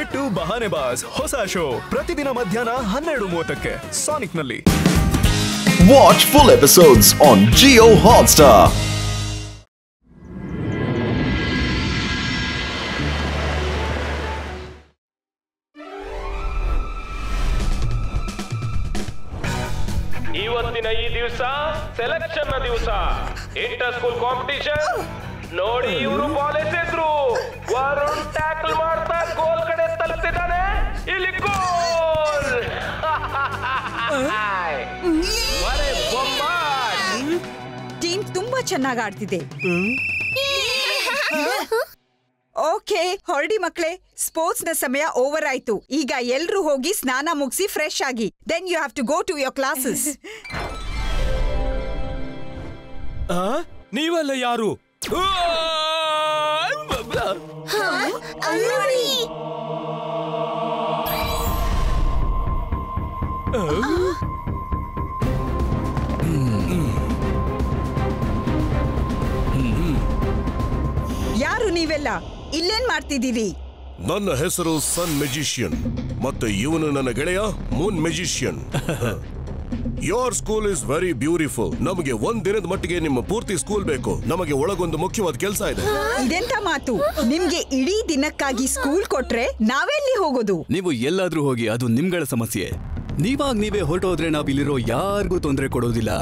ಬಿಟ್ಟು ಬಹಾನೆಬಾಜ್ ಹೊಸ ಶೋ ಪ್ರತಿದಿನ ಮಧ್ಯಾಹ್ನ 12:30ಕ್ಕೆ ಸಾನಿಕ್ ನಲ್ಲಿ. Watch full episodes on Jio Hotstar. ಇವತ್ತಿನ ಈ ದಿವಸ ಸೆಲೆಕ್ಷನ್ ನ ದಿವಸ. ಇಂಟರ್ ಸ್ಕೂಲ್ ಕಾಂಪಿಟಿಷನ್ ನೋಡಿ. ಇವರು ಬಾಲ್ ಎಸೆದ್ರು, ವರುಣ್ ಟ್ಯಾಕಲ್ ಮಾಡ್ತಾ ಗೋಲ್ ಕಡೆ ತಲುಪಿದ್ದಾನೆ. ಇಲ್ಲಿ ಗೋಲ್. ಟೀಮ್ ತುಂಬಾ ಚೆನ್ನಾಗಿ ಆಡ್ತಿದೆ. ಓಕೆ ಹೊರಡಿ ಮಕ್ಕಳೇ, ಸ್ಪೋರ್ಟ್ಸ್ ನ ಸಮಯ ಓವರ್ ಆಯ್ತು. ಈಗ ಎಲ್ರು ಹೋಗಿ ಸ್ನಾನ ಮುಗಿಸಿ ಫ್ರೆಶ್ ಆಗಿ. Then you have to go to your classes. ನೀವಲ್ಲ ಯಾರು? ಯಾರು ನೀವೆಲ್ಲ? ಇಲ್ಲೇನ್ ಮಾಡ್ತಿದ್ದೀರಿ? ನನ್ನ ಹೆಸರು ಸನ್ ಮೆಜಿಷಿಯನ್ ಮತ್ತೆ ಇವನು ನನ್ನ ಗೆಳೆಯ Moon magician. Your school is very beautiful. ನಮಗೆ ಒಂದ್ ದಿನದ ಮಟ್ಟಿಗೆ ನಿಮ್ಮ ಪೂರ್ತಿ ಸ್ಕೂಲ್ ಬೇಕು. ನಮಗೆ ಒಳಗೊಂದು ಮುಖ್ಯವಾದ ಕೆಲಸ ಇದೆ. ಇದೆಂತ ಮಾತು? ನಿಮ್ಗೆ ಇಡೀ ದಿನಕ್ಕಾಗಿ ಸ್ಕೂಲ್ ಕೊಟ್ರೆ ನಾವೆಲ್ಲಿ ಹೋಗೋದು? ನೀವು ಎಲ್ಲಾದ್ರೂ ಹೋಗಿ, ಅದು ನಿಮ್ಗಳ ಸಮಸ್ಯೆ. ನೀವೇ ಹೊರಟೋದ್ರೆ ನಾವ್ ಇಲ್ಲಿರೋ ಯಾರಿಗೂ ತೊಂದರೆ ಕೊಡೋದಿಲ್ಲ.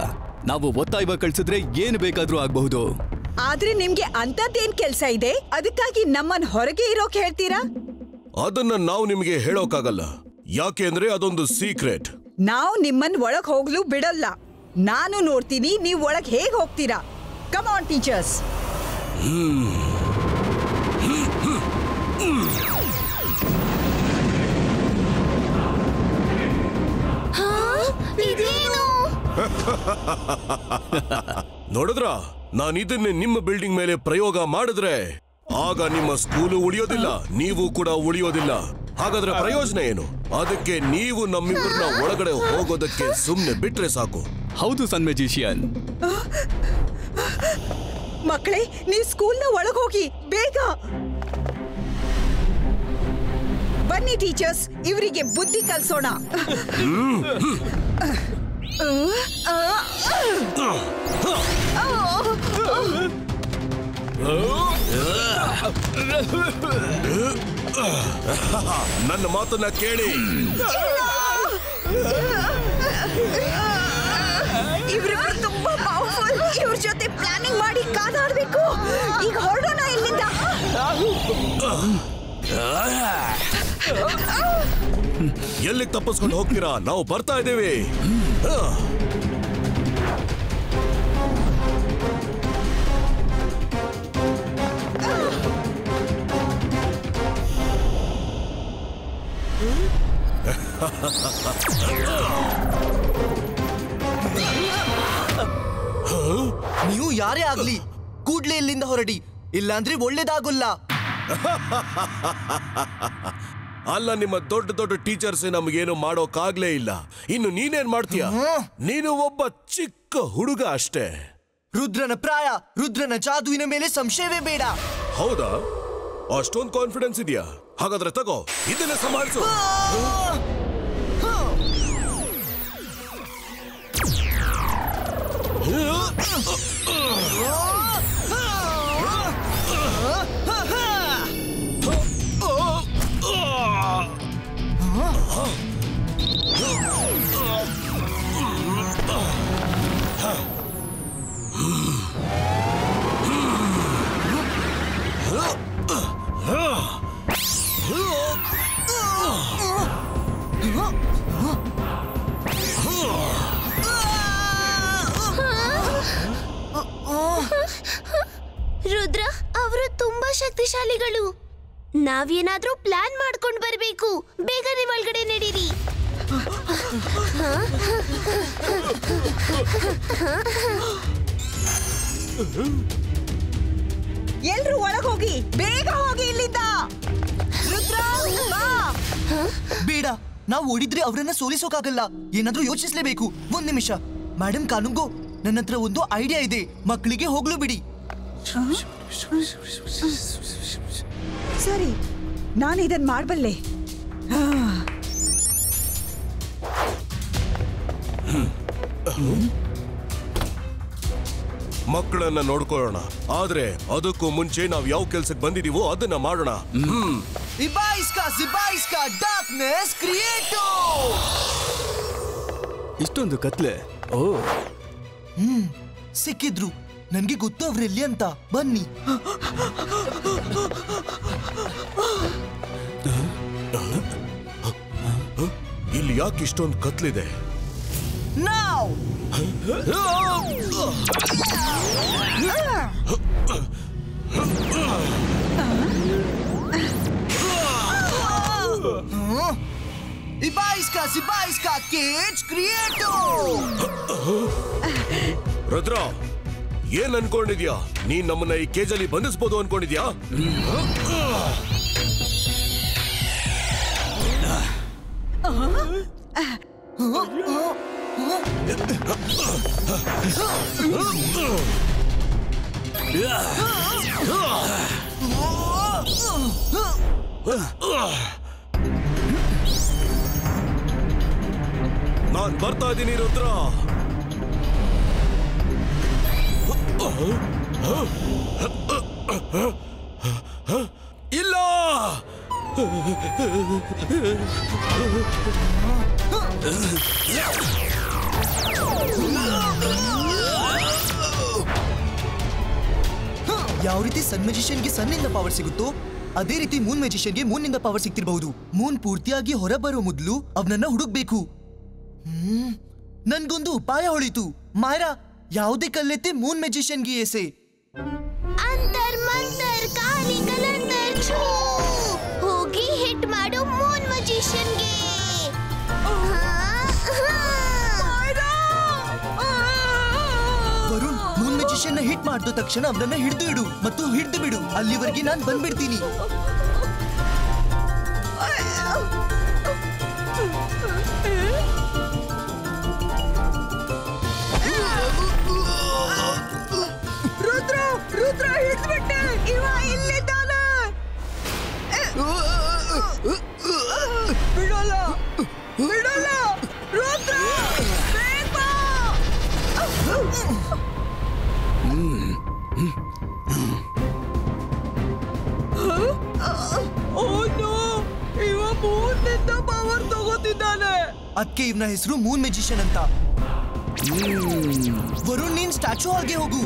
ನಾವು ಒತ್ತಾಯವಾಗಿ ಕಳ್ಸಿದ್ರೆ ಏನು ಬೇಕಾದ್ರೂ ಆಗ್ಬಹುದು. ಆದ್ರೆ ನಿಮ್ಗೆ ಅಂತದ್ದೇನ್ ಕೆಲ್ಸ ಇದೆ? ಅದಕ್ಕಾಗಿ ನಮ್ಮನ್ ಹೊರಗೆ ಇರೋಕ್ ಹೇಳ್ತೀರಾ? ಅದನ್ನ ನಾವು ನಿಮಗೆ ಹೇಳೋಕ್ಕಾಗಲ್ಲ, ಯಾಕೆ ಅಂದ್ರೆ ಅದೊಂದು ಸೀಕ್ರೆಟ್. ನಾವು ನಿಮ್ಮನ್ ಒಳಗ್ ಹೋಗ್ಲು ಬಿಡಲ್ಲ. ನಾನು ನೋಡ್ತೀನಿ ನೀವ್ ಒಳಗ್ ಹೇಗ್ ಹೋಗ್ತೀರಾ. Come on teachers. ನೋಡಿದ್ರ, ನಾನು ಇದನ್ನೇ ನಿಮ್ಮ ಬಿಲ್ಡಿಂಗ್ ಮೇಲೆ ಪ್ರಯೋಗ ಮಾಡಿದ್ರೆ ಆಗ ನಿಮ್ಮ ಸ್ಕೂಲು ಉಳಿಯೋದಿಲ್ಲ, ನೀವು ಕೂಡ ಉಳಿಯೋದಿಲ್ಲ. ಹಾಗಾದ್ರೆ ಪ್ರಯೋಜನ ಏನು? ಅದಕ್ಕೆ ನೀವು ನಮ್ಮಿಬ್ಬರನ್ನ ಒಳಗಡೆ ಹೋಗೋದಕ್ಕೆ ಸುಮ್ನೆ ಬಿಟ್ರೆ ಸಾಕು. ಹೌದು ಸನ್ ಮೆಜಿಷಿಯನ್. ಮಕ್ಕಳೇ, ನೀವ್ ಸ್ಕೂಲ್ನ ಒಳಗ್ ಹೋಗಿ ಬೇಗ. ಬನ್ನಿ ಟೀಚರ್ಸ್, ಇವರಿಗೆ ಬುದ್ಧಿ ಕಲ್ಸೋಣ. ನನ್ನ ಮಾತನ್ನ ಕೇಳಿ. ಇವರಿಬ್ರು ತುಂಬಾ ಪವರ್ಫುಲ್. ಇವ್ರ ಜೊತೆ ಪ್ಲಾನಿಂಗ್ ಮಾಡಿ ಕಾದಾಡ್ಬೇಕು. ಈಗ ಹೊರಡೋಣ ಇಲ್ಲಿಂದ. ಎಲ್ಲಿಗೆ ತಪ್ಪಿಸ್ಕೊಂಡು ಹೋಗ್ತೀರಾ? ನಾವು ಬರ್ತಾ ಇದ್ದೇವೆ. ನೀವು ಯಾರೇ ಆಗ್ಲಿ ಕೂಡ್ಲೆ ಇಲ್ಲಿಂದ ಹೊರಡಿ, ಇಲ್ಲಾಂದ್ರೆ ಒಳ್ಳೇದಾಗಲ್ಲ. ಅಲ್ಲ, ನಿಮ್ಮ ದೊಡ್ಡ ದೊಡ್ಡ ಟೀಚರ್ಸ್ ನಮಗೇನು ಮಾಡೋಕಾಗ್ಲೇ ಇಲ್ಲ. ಇನ್ನು ನೀನೇನ್ ಮಾಡ್ತೀಯ? ನೀನು ಒಬ್ಬ ಚಿಕ್ಕ ಹುಡುಗ ಅಷ್ಟೇ. ರುದ್ರನ ಪ್ರಾಯ, ರುದ್ರನ ಜಾದುವಿನ ಮೇಲೆ ಸಂಶಯವೇ ಬೇಡ. ಹೌದಾ? ಅಷ್ಟೊಂದು ಕಾನ್ಫಿಡೆನ್ಸ್ ಇದೆಯಾ? ಹಾಗಾದ್ರೆ ತಗೋ, ಇದನ್ನ ಸಂಭಾಳಿಸು. ರುದ್ರ, ಅವರು ತುಂಬಾ ಶಕ್ತಿಶಾಲಿಗಳು. ನಾವೇನಾದ್ರೂ ಪ್ಲಾನ್ ಮಾಡ್ಕೊಂಡು ಬರ್ಬೇಕು. ಬೇಗನೆ ಒಳಗಡೆ ನಡೀರಿ. ಎಲ್ರು ಒಳಗ್ ಹೋಗಿ, ಬೇಗ ಹೋಗಿ ಇಲ್ಲಿಂದ. ರುದ್ರ, ಬಾ. ಬೇಡ, ನಾವು ಓಡಿದ್ರೆ ಅವರನ್ನ ಸೋಲಿಸೋಕಾಗಲ್ಲ. ಏನಾದ್ರೂ ಯೋಚಿಸ್ಲೇಬೇಕು. ಒಂದ್ ನಿಮಿಷ ಮೇಡಮ್ ಕಾನುಂಗೋ, ನನ್ನ ಹತ್ರ ಒಂದು ಐಡಿಯಾ ಇದೆ. ಮಕ್ಕಳಿಗೆ ಹೋಗ್ಲು ಬಿಡಿ. ಸರಿ, ನಾನು ಇದನ್ ಮಾಡಬಲ್ಲೆ. ಮಕ್ಕಳನ್ನ ನೋಡ್ಕೊಳ್ಳೋಣ, ಆದ್ರೆ ಅದಕ್ಕೂ ಮುಂಚೆ ನಾವ್ ಯಾವ ಕೆಲ್ಸಕ್ಕೆ ಬಂದಿದೀವೋ ಅದನ್ನ ಮಾಡೋಣ. ಇಷ್ಟೊಂದು ಕತ್ಲೆ. ಓ ಸಿಕ್ಕಿದ್ರು. ನನ್ಗೆ ಗೊತ್ತು ಅವ್ರೆಲ್ಲಿ ಅಂತ. ಬನ್ನಿ. ಇಲ್ಲಿ ಯಾಕೆ ಇಷ್ಟೊಂದು ಕತ್ಲಿದೆ? ರುದ್ರ, ಏನ್ ಅನ್ಕೊಂಡಿದ್ಯಾ? ನೀನ್ ನಮ್ಮನ್ನ ಈ ಕೇಜಲ್ಲಿ ಬಂಧಿಸಬಹುದು ಅನ್ಕೊಂಡಿದ್ಯಾ? ನಾನ್ ಬರ್ತಾ ಇದ್ದೀನಿ ರುದ್ರ. ಇಲ್ಲ, ಯಾವ ರೀತಿ ಸನ್ ಮ್ಯಾಜಿಷಿಯನ್ಗೆ ಸನ್ನಿಂದ ಪವರ್ ಸಿಗುತ್ತೋ ಅದೇ ರೀತಿ ಮೂನ್ ಮ್ಯಾಜಿಷಿಯನ್ಗೆ ಮೂನ್ನಿಂದ ಪವರ್ ಸಿಗ್ತಿರಬಹುದು. ಮೂನ್ ಪೂರ್ತಿಯಾಗಿ ಹೊರಬರೋ ಮೊದಲು ಅವನನ್ನ ಹುಡುಕ್ಬೇಕು. ನನ್ಗೊಂದು ಉಪಾಯ ಹೊಳಿತು. ಮಾಯರಾ, ಯಾವುದೇ ಕಲ್ಲೆತ್ತಿ ಮೂನ್ ಮ್ಯಾಜಿಷಿಯನ್ಗೆ ಎಸೆ. ಅಂತರ್ ಮಂತರ್ ಕಾಲಿ ಕಲಂದರ್ ಛೂ, ಹೋಗಿ ಹಿಟ್ ಮಾಡು ಮೂನ್ ಮ್ಯಾಜಿಷಿಯನ್ಗೆ. ವರುಣ್, ಮೂನ್ ಮ್ಯಾಜಿಷಿಯನ್ ಹಿಟ್ ಮಾಡಿದ ತಕ್ಷಣ ಅವನನ್ನ ಹಿಡಿದು ಇಡು ಮತ್ತು ಹಿಡಿದು ಬಿಡು. ಅಲ್ಲಿವರೆಗೆ ನಾನು ಬಂದ್ಬಿಡ್ತೀನಿ. ರುದ್ರ ಹಿಡಿದ್ಬಿಟ್ಟೆ. ಇವ ಇಲ್ಲಿದ್ದಾನೆ. ಬಿಡೋಲ್ಲ ಬಿಡೋಲ್ಲ. ರುದ್ರ ಬೇಗ. ಇವ ಮೂನ್ನಿಂದ ಪವರ್ ತಗೋತಿದ್ದಾನೆ. ಅದಕ್ಕೆ ಇವನ ಹೆಸರು ಮೂನ್ ಮ್ಯಾಜಿಷಿಯನ್ ಅಂತ. ವರುಣ್, ನೀನ್ ಸ್ಟ್ಯಾಚು ಹಾಗೆ ಹೋಗು.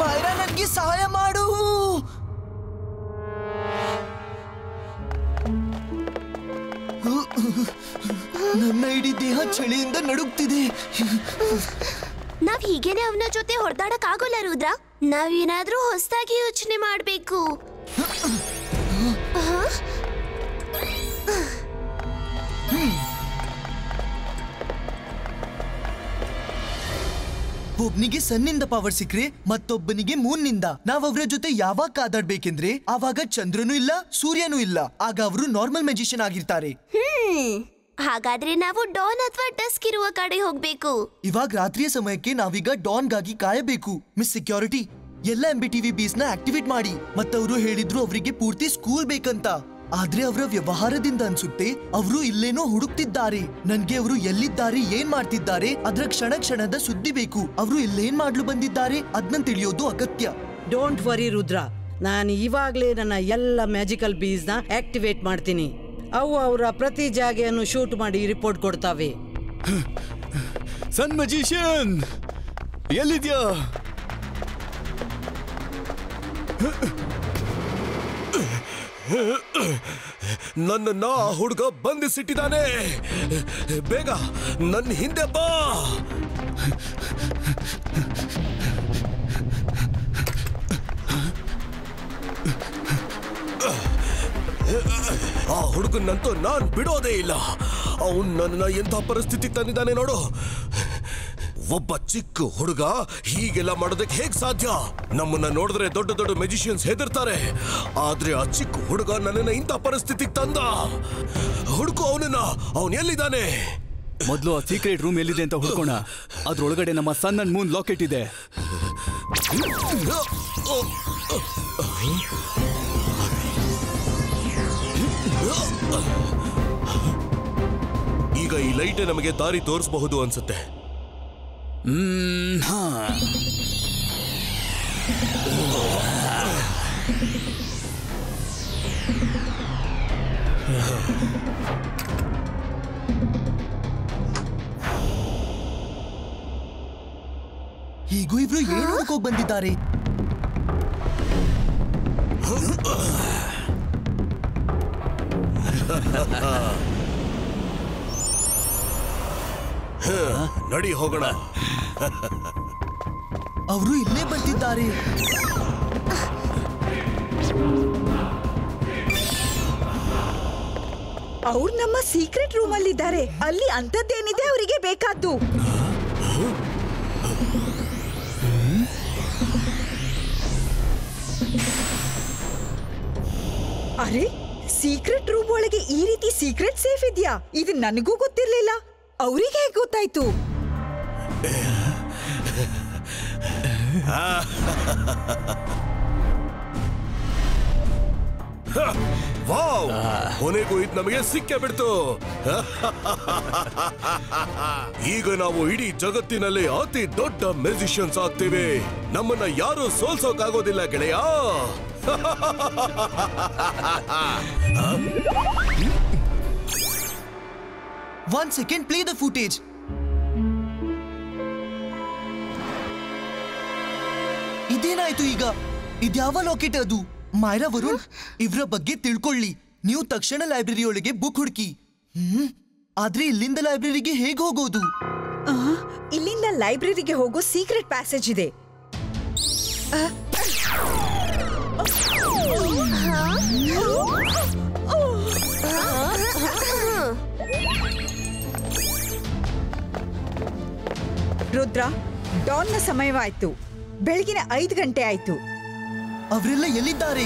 ಮಾಯರಾ, ನನಗೆ ಸಹಾಯ ಮಾಡು. ನನ್ನ ಇಡೀ ದೇಹ ಚಳಿಯಿಂದ ನಡುಗ್ತಿದೆ. ನಾವ್ ಹೀಗೇನೆ ಅವನ ಜೊತೆ ಹೊಡೆದಾಡಕ್ ಆಗೋಲ್ಲ ರುದ್ರ. ನಾವೇನಾದ್ರೂ ಹೊಸದಾಗಿ ಯೋಚನೆ ಮಾಡ್ಬೇಕು. ಒಬ್ನಿಗೆ ಸನ್ನಿಂದ ಪವರ್ ಸಿಕ್ರೆ ಮತ್ತೊಬ್ಬನಿಗೆ ಮೂನ್ನಿಂದ. ನಾವ್ ಅವ್ರ ಜೊತೆ ಯಾವಾಗ ಕಾದಾಡ್ಬೇಕೆಂದ್ರೆ ಆವಾಗ ಚಂದ್ರನೂ ಇಲ್ಲ, ಸೂರ್ಯನೂ ಇಲ್ಲ. ಆಗ ಅವರು ನಾರ್ಮಲ್ ಮ್ಯಾಜಿಷಿಯನ್ ಆಗಿರ್ತಾರೆ. ಹಾಗಾದ್ರೆ ನಾವು ಡಾನ್ ಅಥವಾ ಡಸ್ಕ್ ಇರುವ ಕಡೆ ಹೋಗ್ಬೇಕು. ಇವಾಗ ರಾತ್ರಿಯ ಸಮಯಕ್ಕೆ ನಾವೀಗ ಡಾನ್ಗಾಗಿ ಕಾಯಬೇಕು. ಮಿಸ್ ಸೆಕ್ಯೂರಿಟಿ, ಎಲ್ಲ MBTV ಬೀಸ್ ನ ಆಕ್ಟಿವೇಟ್ ಮಾಡಿ. ಮತ್ತವರು ಹೇಳಿದ್ರು ಅವರಿಗೆ ಪೂರ್ತಿ ಸ್ಕೂಲ್ ಬೇಕಂತ. ಆದ್ರೆ ಅವರ ವ್ಯವಹಾರದಿಂದ ಅನ್ಸುತ್ತೆ ಅವರು ಇಲ್ಲೇನೋ ಹುಡುಕ್ತಿದ್ದಾರೆ. ನನ್ಗೆ ಅವರು ಎಲ್ಲಿದ್ದಾರೆ, ಏನ್ ಮಾಡ್ತಿದ್ದಾರೆ ಅದ್ರ ಕ್ಷಣ ಕ್ಷಣದ ಸುದ್ದಿ ಬೇಕು. ಅವರು ಇಲ್ಲೇನ್ ಮಾಡ್ಲು ಬಂದಿದ್ದಾರೆ ಅದನ್ನ ತಿಳಿಯೋದು ಅಗತ್ಯ. ಡೋಂಟ್ ವರಿ ರುದ್ರ, ನಾನು ಇವಾಗ್ಲೇ ನನ್ನ ಎಲ್ಲ ಮ್ಯಾಜಿಕಲ್ ಬೀಸ್ ನ ಆಕ್ಟಿವೇಟ್ ಮಾಡ್ತೀನಿ. ಅವು ಅವರ ಪ್ರತಿ ಜಾಗೆಯನ್ನು ಶೂಟ್ ಮಾಡಿ ರಿಪೋರ್ಟ್ ಕೊಡ್ತಾವೆ. ಸನ್ ಮ್ಯಾಜಿಷಿಯನ್ ಎಲ್ಲಿದ್ಯಾ? ನನ್ನನ್ನ ಹುಡುಗ ಬಂಧಿಸಿಟ್ಟಿದ್ದಾನೆ. ಬೇಗ ನನ್ನ ಹಿಂದೆ ಬಾ. ಆ ಹುಡುಗನಂತೂ ನಾನ್ ಬಿಡೋದೇ ಇಲ್ಲ. ಅವನು ನನ್ನ ಎಂಥ ಪರಿಸ್ಥಿತಿ ತಂದಿದ್ದಾನೆ ನೋಡು. ಒಬ್ಬ ಚಿಕ್ಕ ಹುಡುಗ ಹೀಗೆಲ್ಲ ಮಾಡೋದಕ್ಕೆ ಹೇಗ್ ಸಾಧ್ಯ? ನಮ್ಮನ್ನ ನೋಡಿದ್ರೆ ದೊಡ್ಡ ದೊಡ್ಡ ಮ್ಯಾಜಿಷಿಯನ್ಸ್ ಹೆದರ್ತಾರೆ, ಆದ್ರೆ ಆ ಚಿಕ್ಕ ಹುಡುಗ ನನ್ನನ್ನ ಇಂಥ ಪರಿಸ್ಥಿತಿಗೆ ತಂದ. ಹುಡುಕು ಅವನನ್ನ, ಅವನ್ ಎಲ್ಲಿದ್ದಾನೆ? ಮೊದಲು ಆ ಸೀಕ್ರೆಟ್ ರೂಮ್ ಎಲ್ಲಿದೆ ಅಂತ ಹುಡ್ಕೋಣ. ಅದ್ರೊಳಗಡೆ ನಮ್ಮ ಸನ್ ಅಂಡ್ ಮೂನ್ ಲಾಕೆಟ್ ಇದೆ. ಈಗ ಈ ಲೈಟ್ ನಮಗೆ ದಾರಿ ತೋರಿಸಬಹುದು ಅನ್ಸುತ್ತೆ. ಹೀಗೂ ಇಬ್ರು ಏನು ಹುಡುಕೋಕ್ ಬಂದಿದ್ದಾರೆ? ನಡಿ ಹೋಗೋಣ. ಅವರು ಇಲ್ಲೇ ಬರ್ತಿದ್ದಾರೆ. ಅವ್ರು ನಮ್ಮ ಸೀಕ್ರೆಟ್ ರೂಮ್ ಅಲ್ಲಿದ್ದಾರೆ. ಅಲ್ಲಿ ಅಂತದ್ದೇನಿದೆ ಅವರಿಗೆ ಬೇಕಾದ್ದು. ಅರೆ, ಸೀಕ್ರೆಟ್ ರೂಮ್ ಒಳಗೆ ಈ ರೀತಿ ಸೀಕ್ರೆಟ್ ಸೇಫ್ ಇದೆಯಾ? ಇದು ನನಗೂ ಗೊತ್ತಿರ್ಲಿಲ್ಲ. ಅವರಿಗೆ ಹೇಗೆ ಗೊತ್ತಾಯ್ತು? ವಾವ್, ಕೊನೆಗೂ ಇದು ನಮಗೆ ಸಿಕ್ಕೇ ಬಿಡ್ತು. ಈಗ ನಾವು ಇಡೀ ಜಗತ್ತಿನಲ್ಲಿ ಅತಿ ದೊಡ್ಡ ಮ್ಯೂಸಿಷಿಯನ್ಸ್ ಆಗ್ತೇವೆ. ನಮ್ಮನ್ನ ಯಾರು ಸೋಲ್ಸೋಕಾಗೋದಿಲ್ಲ ಗೆಳೆಯ. One second, play the footage. ಇದೇನಾಯ್ತು ಈಗ? ಇದ್ಯಾವ ಲಾಕೆಟ್ ಅದು? ಮೈರಾ, ವರುಣ್, ಇವ್ರ ಬಗ್ಗೆ ತಿಳ್ಕೊಳ್ಳಿ. ನೀವು ತಕ್ಷಣ ಲೈಬ್ರರಿ ಒಳಗೆ ಬುಕ್ ಹುಡುಕಿ. ಆದ್ರೆ ಇಲ್ಲಿಂದ ಲೈಬ್ರರಿಗೆ ಹೇಗೆ ಹೋಗೋದು? ಇಲ್ಲಿಂದ ಲೈಬ್ರರಿಗೆ ಹೋಗೋ ಸೀಕ್ರೆಟ್ ಪ್ಯಾಸೇಜ್ ಇದೆ. ರುದ್ರ, ಡಾನ್ನ ಸಮಯವಾಯ್ತು. ಬೆಳಗಿನ 5 ಗಂಟೆ ಆಯ್ತು. ಅವರೆಲ್ಲ ಎಲ್ಲಿದ್ದಾರೆ?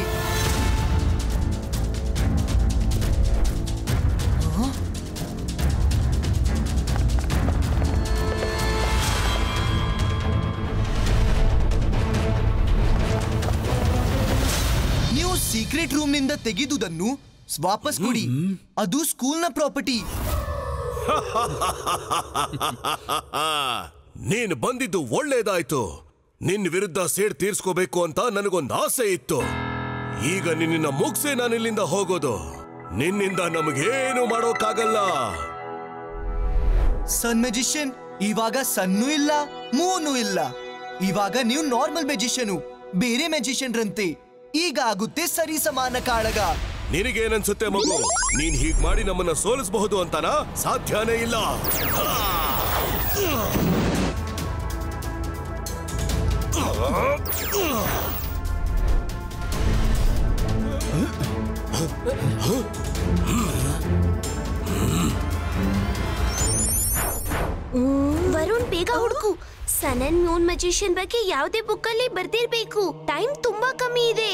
ನೀವು ಸೀಕ್ರೆಟ್ ರೂಮ್ ನಿಂದ ತೆಗೆದುದನ್ನು ವಾಪಸ್ ಕೊಡಿ. ಅದು ಸ್ಕೂಲ್ನ ಪ್ರಾಪರ್ಟಿ. ನೀನು ಬಂದಿದ್ದು ಒಳ್ಳೇದಾಯ್ತು. ನಿನ್ನ ವಿರುದ್ಧ ಸೇಡ್ ತೀರ್ಸ್ಕೋಬೇಕು ಅಂತ ನನಗೊಂದು ಆಸೆ ಇತ್ತು. ಈಗ ನಿನ್ನ ಮುಗ್ಸೆ ನಾನು ಇಲ್ಲಿಂದ ಹೋಗೋದು. ನಿನ್ನಿಂದ ನಮಗೇನು ಮಾಡೋಕ್ಕಾಗಲ್ಲ. ಸನ್ ಮ್ಯಾಜಿಷಿಯನ್, ಇವಾಗ ಸನ್ನೂ ಇಲ್ಲ ಮೂನೂ ಇಲ್ಲ. ಇವಾಗ ನೀವು ನಾರ್ಮಲ್ ಮ್ಯಾಜಿಷಿಯನ್, ಬೇರೆ ಮ್ಯಾಜಿಷಿಯನ್ ರಂತೆ. ಈಗ ಆಗುತ್ತೆ ಸರಿ ಸಮಾನ ಕಾಳಗ. ನಿನಗೇನನ್ಸುತ್ತೆ ಮಗು? ನೀನ್ ಹೀಗ್ ಮಾಡಿ ನಮ್ಮನ್ನ ಸೋಲಿಸಬಹುದು ಅಂತನಾ? ಸಾಧ್ಯನೇ ಇಲ್ಲ. ವರುಣ್, ಬೇಗ ಹುಡುಕು. ಸನ್ ಅಂಡ್ ಮೂನ್ ಮ್ಯಾಜಿಷಿಯನ್ ಬಗ್ಗೆ ಯಾವುದೇ ಬುಕ್ ಅಲ್ಲಿ ಬರ್ದಿರ್ಬೇಕು. ಟೈಮ್ ತುಂಬಾ ಕಮ್ಮಿ ಇದೆ.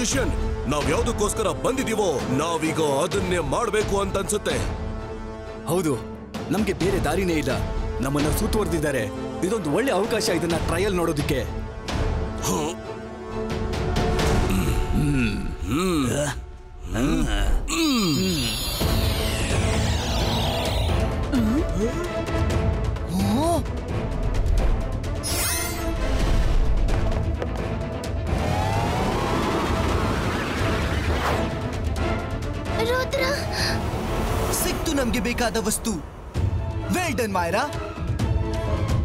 ಮ್ಯಾಜಿಷಿಯನ್, ನಾವ್ ಯಾವ್ದಕ್ಕೋಸ್ಕರ ಬಂದಿದೀವೋ ನಾವೀಗ ಅದನ್ನೇ ಮಾಡ್ಬೇಕು ಅಂತ ಅನ್ಸುತ್ತೆ. ಹೌದು, ನಮ್ಗೆ ಬೇರೆ ದಾರಿನೇ ಇಲ್ಲ. ನಮ್ಮನ್ನ ಸುತ್ತುವರೆದಿದ್ದಾರೆ. ಇದೊಂದು ಒಳ್ಳೆ ಅವಕಾಶ ಇದನ್ನ ಟ್ರಯಲ್ ನೋಡೋದಕ್ಕೆ. ರುದ್ರ, ಸಿಕ್ತು ನಮ್ಗೆ ಬೇಕಾದ ವಸ್ತು. Well done Mayra.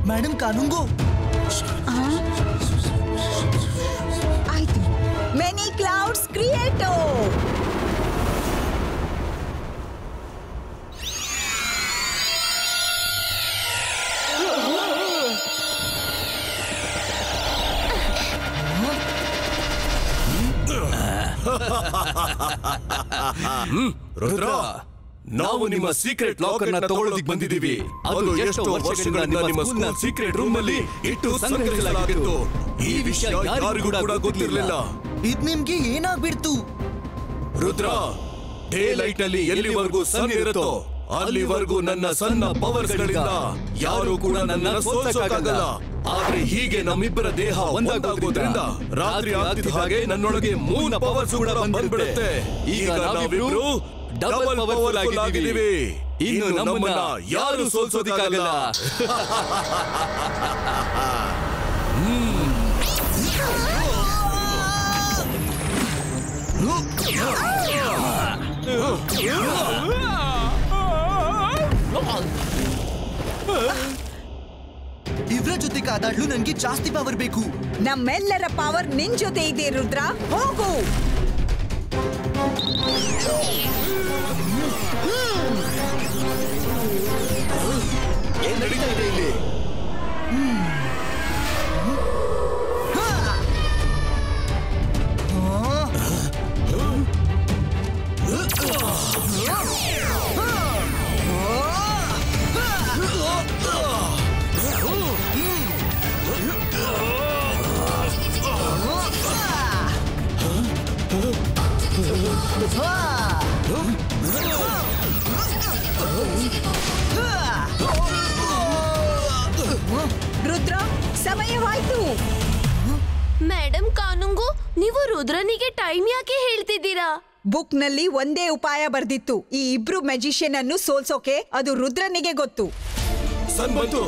Madam Kanungo ಆಯ್ತು. Many clouds ಕ್ರಿಯೇಟೋ. ರುದ್ರ, ನಾವು ನಿಮ್ಮ ಸೀಕ್ರೆಟ್ ಲಾಕರ್ ನ ತಗೊಳ್ಳೋದಕ್ಕೆ ಬಂದಿದ್ದೀವಿ. ಅದು ಎಷ್ಟೋ ವರ್ಷಗಳಿಂದ ನಿಮ್ಮ ಸ್ಕೂಲ್ ಸೀಕ್ರೆಟ್ ರೂಮ್ ಅಲ್ಲಿ ಇಟ್ಟು ಸಂಗ್ರಹಿಸಲಾಗಿತ್ತು. ಈ ವಿಷಯ ಯಾರಿಗೂ ಕೂಡ ಗೊತ್ತಿರಲಿಲ್ಲ. ಇದ್ ನಿಮ್ಗೆ ಏನಾಗ್ಬಿಡ್ತು? ರುದ್ರ, ಡೇ ಲೈಟ್ ಅಲ್ಲಿ ಎಲ್ಲಿವರೆಗೂ ಸನ್ ಇರುತ್ತೋ ಅಲ್ಲಿವರೆಗೂ ನನ್ನ ಸಣ್ಣ ಪವರ್ಸ್ ಗಳಿಂದ ಯಾರು ಕೂಡ ನನ್ನ ಸೋಲಿಸೋಕ್ಕಾಗಲ್ಲ. ಆದ್ರೆ ಹೀಗೆ ನಮ್ಮಿಬ್ಬರ ದೇಹ ಒಂದಾಗೋದ್ರಿಂದ ರಾತ್ರಿ ಆಗ್ತಿದ್ದ ಹಾಗೆ ನನ್ನೊಳಗೆ 3 ಪವರ್ಸ್ ಕೂಡ ಬಂದ್ಬಿಡುತ್ತೆ. ಈಗ ನಾವಿಬ್ರು ಡಬಲ್ ಪವರ್ಫುಲ್ ಆಗಿದ್ದೀವಿ. ಇನ್ನು ನಮ್ಮನ್ನ ಯಾರು ಸೋಲಿಸೋದಕ್ಕಾಗಲ್ಲ. ಇವ್ರ ಜೊತೆ ಕಾದಾಡ್ಲು ನನ್ಗೆ ಜಾಸ್ತಿ ಪವರ್ ಬೇಕು. ನಮ್ಮೆಲ್ಲರ ಪವರ್ ನಿನ್ ಜೊತೆ ಇದೆ ರುದ್ರ. ಹೋಗು. ಏನ್ ನಡೀತಾ ಇದೆ ಇಲ್ಲಿ? ರುದ್ರ, ಸಮಯವಾಯ್ತು. ಮೇಡಮ್ ಕಾನೂಂಗು, ನೀವು ರುದ್ರನಿಗೆ ಟೈಮ್ ಯಾಕೆ ಹೇಳ್ತಿದ್ದೀರಾ? ಬುಕ್ ನಲ್ಲಿ ಒಂದೇ ಉಪಾಯ ಬರ್ದಿತ್ತು. ಈ ಇಬ್ರು ಮ್ಯಾಜಿಷಿಯನ್ ಅನ್ನು ಸೋಲ್ಸೋಕೆ. ಅದು ರುದ್ರನಿಗೆ ಗೊತ್ತು. ಸನ್ ಬಂತು.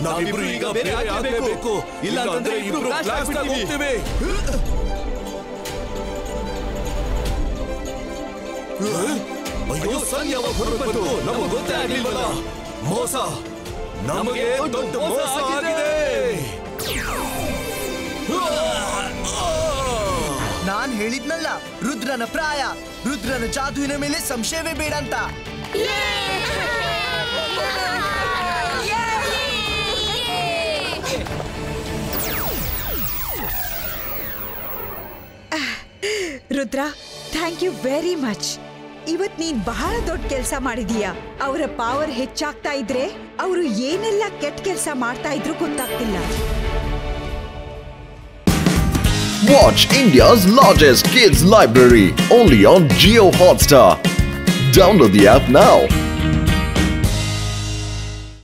ನಾವಿಬ್ರು ಈಗ ಬೇರೆ ಆಗಬೇಕು. ಇಲ್ಲ ಅಂದ್ರೆ ಇಬ್ರು ಕ್ಲಾಸ್ ಆಗಿ ಹೋಗ್ತೇವೆ. ಅಯ್ಯೋ, ಸನ್ ಯಾವಾಗ ಹೊರಬಂತು ನಮಗೆ ಗೊತ್ತೇ ಆಗ್ಲಿಲ್ವಲ್ಲ. ಮೋಸ, ನಮಗೆ ದೊಡ್ಡ ಮೋಸ ಆಗಿದೆ. ನಾನ್ ಹೇಳಿದ್ನಲ್ಲ, ರುದ್ರನ ಪ್ರಾಯ, ರುದ್ರನ ಜಾದುವಿನ ಮೇಲೆ ಸಂಶಯವೇ ಬೇಡ ಅಂತ. Rudra, thank you very much. ಇವತ್ ನೀನ್ ಬಹಳ ದೊಡ್ಡ ಕೆಲಸ ಮಾಡಿದೀಯ. ಅವರ ಪವರ್ ಹೆಚ್ಚಾಗ್ತಾ ಇದ್ರೆ ಅವರು ಏನೆಲ್ಲ ಕೆಟ್ಟ ಕೆಲಸ ಮಾಡ್ತಾ ಇದ್ರು ಗೊತ್ತಾಗ್ತಿಲ್ಲ. Watch India's largest kids library only on Jio Hotstar. Download the app now.